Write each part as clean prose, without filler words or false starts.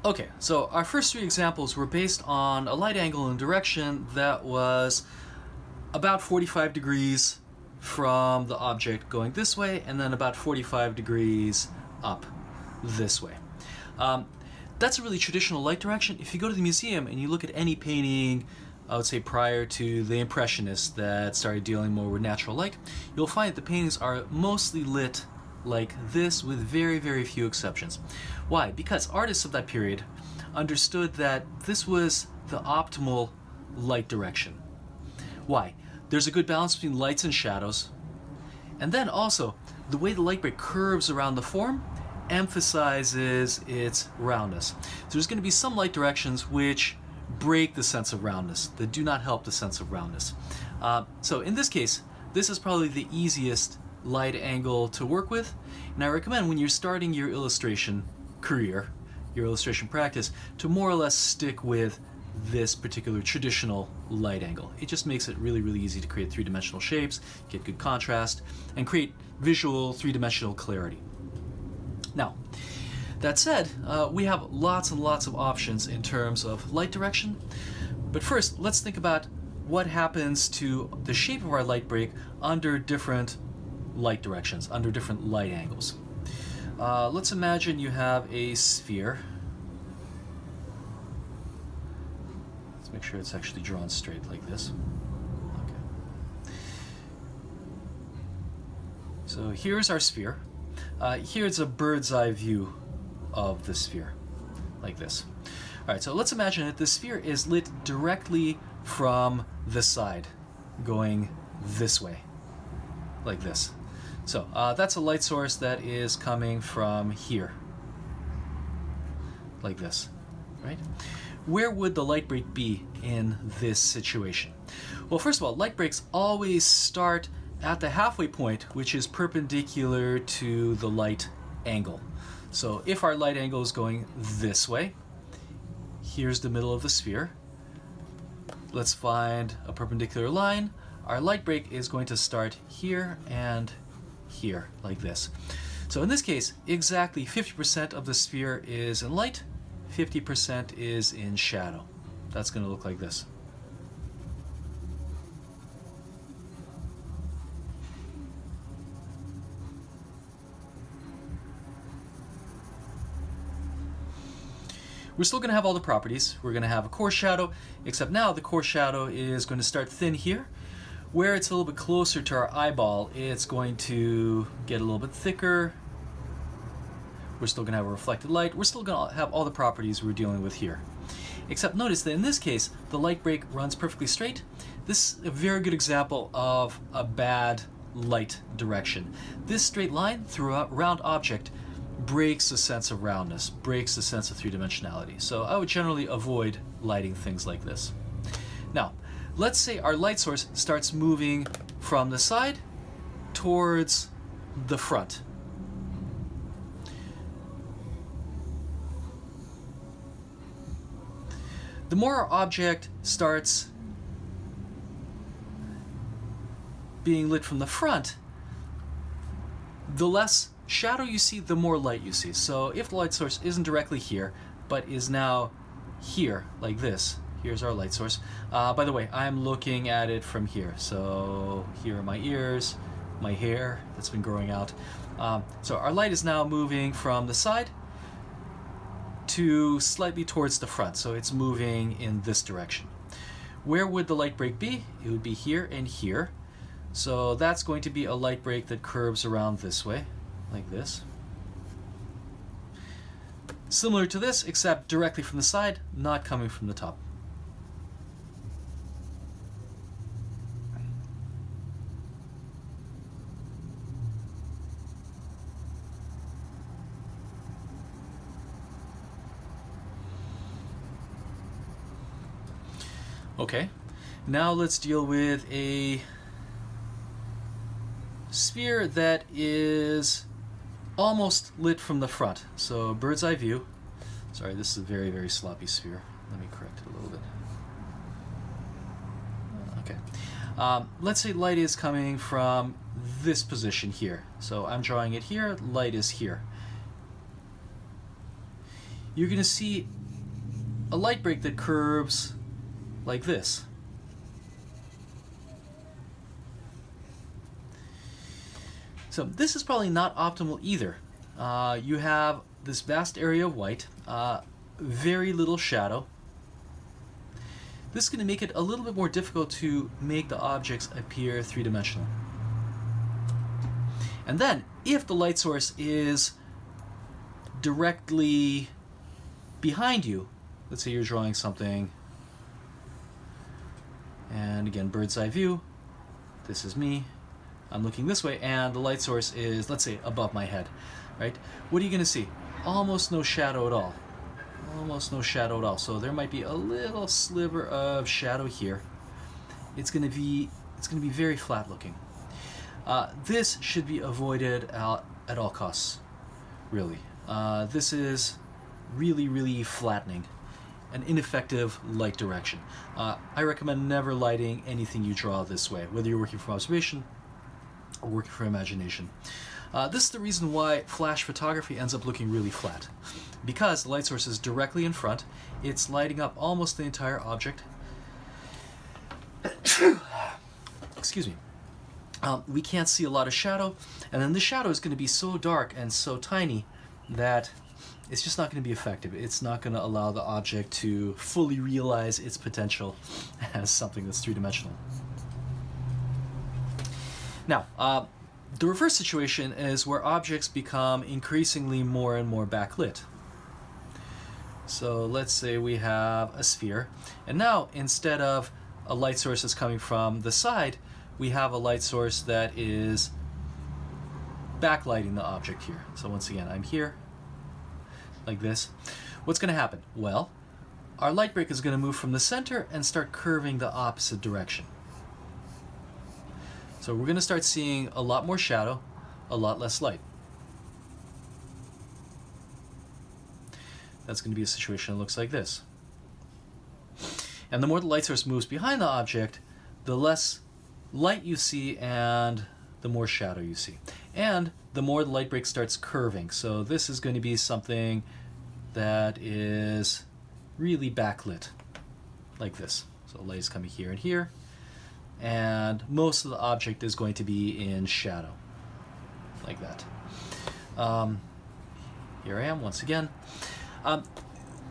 Okay, so our first three examples were based on a light angle and direction that was about 45 degrees from the object going this way, and then about 45 degrees up this way. That's a really traditional light direction. If you go to the museum and you look at any painting, I would say prior to the Impressionists that started dealing more with natural light, you'll find that the paintings are mostly lit like this with very, very few exceptions. Why? Because artists of that period understood that this was the optimal light direction. Why? There's a good balance between lights and shadows. And then also, the way the light break curves around the form emphasizes its roundness. So there's going to be some light directions which break the sense of roundness, that do not help the sense of roundness. So in this case, this is probably the easiest light angle to work with, and I recommend when you're starting your illustration career, your illustration practice, to more or less stick with this particular traditional light angle. It just makes it really, really easy to create three-dimensional shapes, get good contrast, and create visual three-dimensional clarity. Now, that said, we have lots and lots of options in terms of light direction, but first let's think about what happens to the shape of our light break under different light directions, under different light angles. Let's imagine you have a sphere. Let's make sure it's actually drawn straight like this. Okay. So here's our sphere. Here's a bird's eye view of the sphere, like this. All right, so let's imagine that the sphere is lit directly from the side, going this way, like this. So that's a light source that is coming from here, like this, right? Where would the light break be in this situation? Well, first of all, light breaks always start at the halfway point, which is perpendicular to the light angle. So if our light angle is going this way, here's the middle of the sphere. Let's find a perpendicular line. Our light break is going to start here and here, like this. So in this case, exactly 50% of the sphere is in light, 50% is in shadow. That's going to look like this. We're still going to have all the properties. We're going to have a core shadow, except now the core shadow is going to start thin here. Where it's a little bit closer to our eyeball, it's going to get a little bit thicker. We're still going to have a reflected light. We're still going to have all the properties we're dealing with here. Except notice that in this case, the light break runs perfectly straight. This is a very good example of a bad light direction. This straight line through a round object breaks the sense of roundness, breaks the sense of three-dimensionality. So I would generally avoid lighting things like this. Now, let's say our light source starts moving from the side towards the front. The more our object starts being lit from the front, the less shadow you see, the more light you see. So if the light source isn't directly here, but is now here, like this, here's our light source. By the way, I'm looking at it from here. So here are my ears, my hair that's been growing out. So our light is now moving from the side to slightly towards the front. So it's moving in this direction. Where would the light break be? It would be here and here. So that's going to be a light break that curves around this way, like this. Similar to this, except directly from the side, not coming from the top. Okay, now let's deal with a sphere that is almost lit from the front. So bird's eye view. Sorry, this is a very, very sloppy sphere. Let me correct it a little bit. Okay. Let's say light is coming from this position here. So I'm drawing it here, light is here. you're going to see a light break that curves like this. So this is probably not optimal either. You have this vast area of white, very little shadow. This is going to make it a little bit more difficult to make the objects appear three-dimensional. And then, if the light source is directly behind you, let's say you're drawing something, and again, bird's eye view, this is me, I'm looking this way, and the light source is, let's say, above my head, right? What are you going to see? Almost no shadow at all. Almost no shadow at all. So there might be a little sliver of shadow here. It's going to be very flat looking. This should be avoided at all costs, really. This is really flattening, an ineffective light direction. I recommend never lighting anything you draw this way, whether you're working from observation or working from imagination. This is the reason why flash photography ends up looking really flat. Because the light source is directly in front, it's lighting up almost the entire object. Excuse me. We can't see a lot of shadow, and then the shadow is going to be so dark and so tiny that it's just not going to be effective. It's not going to allow the object to fully realize its potential as something that's three-dimensional. Now, the reverse situation is where objects become increasingly more and more backlit. So let's say we have a sphere, and now instead of a light source that's coming from the side, we have a light source that is backlighting the object here. So once again, I'm here, like this. What's going to happen? Well, our light break is going to move from the center and start curving the opposite direction. So we're going to start seeing a lot more shadow, a lot less light. That's going to be a situation that looks like this. And the more the light source moves behind the object, the less light you see and the more shadow you see. And the more the light break starts curving. So this is going to be something that is really backlit, like this. So light is coming here and here, and most of the object is going to be in shadow, like that. Here I am once again.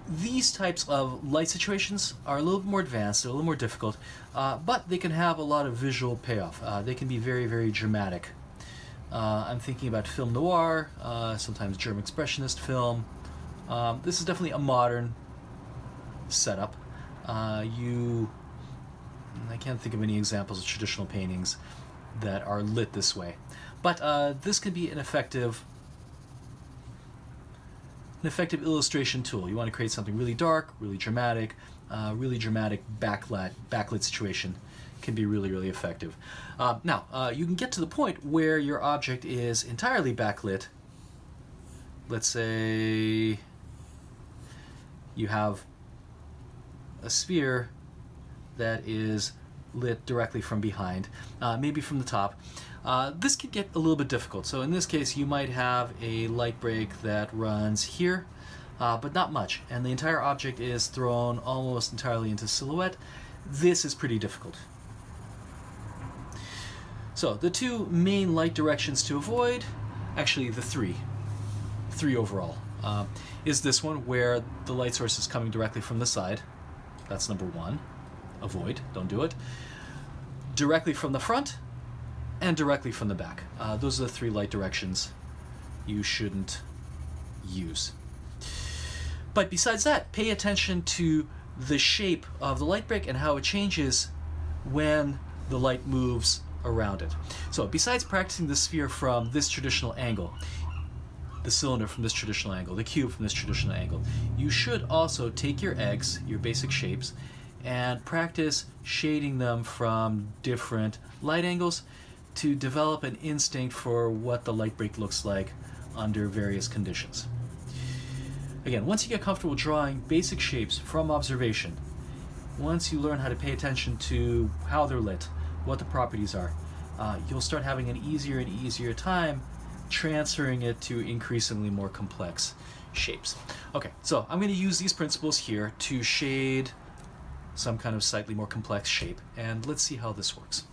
These types of light situations are a little bit more advanced, they're a little more difficult, but they can have a lot of visual payoff. They can be very dramatic. I'm thinking about film noir, sometimes German expressionist film. This is definitely a modern setup. I can't think of any examples of traditional paintings that are lit this way, but this can be an effective illustration tool. You want to create something really dark, really dramatic backlit situation. Can be really effective. Now, you can get to the point where your object is entirely backlit. Let's say you have a sphere that is lit directly from behind, maybe from the top. This could get a little bit difficult. So in this case, you might have a light break that runs here, but not much, and the entire object is thrown almost entirely into silhouette. This is pretty difficult. So the two main light directions to avoid, actually the three overall, is this one where the light source is coming directly from the side. That's number one. Avoid, don't do it. Directly from the front and directly from the back. Those are the three light directions you shouldn't use. But besides that, pay attention to the shape of the light break and how it changes when the light moves around it. So besides practicing the sphere from this traditional angle, the cylinder from this traditional angle, the cube from this traditional angle, you should also take your eggs, your basic shapes, and practice shading them from different light angles to develop an instinct for what the light break looks like under various conditions. Again, once you get comfortable drawing basic shapes from observation, once you learn how to pay attention to how they're lit, what the properties are, you'll start having an easier and easier time transferring it to increasingly more complex shapes. Okay, so I'm going to use these principles here to shade some kind of slightly more complex shape, and let's see how this works.